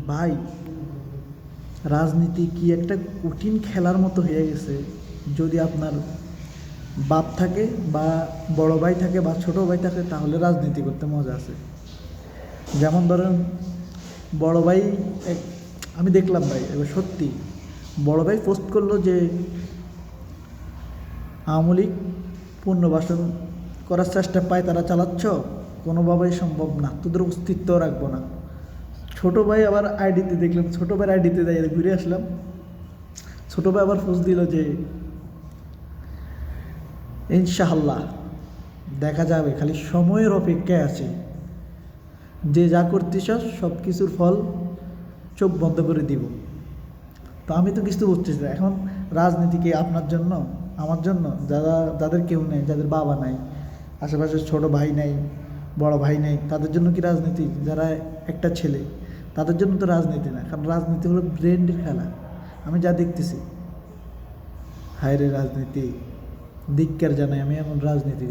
ভাই, রাজনীতি কি একটা কঠিন খেলার মতো হয়ে গেছে। যদি আপনার বাপ থাকে বা বড় ভাই থাকে বা ছোট ভাই থাকে তাহলে রাজনীতি করতে মজা আছে। যেমন ধরেন বড় ভাই এক আমি দেখলাম ভাই, এবার সত্যি বড় ভাই পোস্ট করলো যে আওয়ামী লীগ পুনর্বাসন করার চেষ্টা পায় তারা চালাচ্ছ, কোনোভাবেই সম্ভব না, তোদের অস্তিত্ব রাখবো না। ছোট ভাই আবার আইডিতে দেখলাম, ছোট ভাইয়ের আইডিতে যাই ঘুরে আসলাম, ছোট ভাই আবার পোস্ট দিল যে ইনশাআল্লাহ দেখা যাবে, খালি সময়ের অপেক্ষায় আছে, যে যা করতেছ সব কিছুর ফল চোখ বন্ধ করে দিব। তো আমি তো কিছু বুঝতেছি না এখন। রাজনীতি কি আপনার জন্য, আমার জন্য, যাদের কেউ নেই, যাদের বাবা নাই, আশেপাশে ছোট ভাই নেই, বড় ভাই নেই, তাদের জন্য কি রাজনীতি? যারা একটা ছেলে, তাদের জন্য তো রাজনীতি না, কারণ রাজনীতি হলো ব্রেন্ডের খেলা। আমি যা দেখতেছি, হায় রে রাজনীতি, ধিক্কার জানাই আমি এমন রাজনীতি।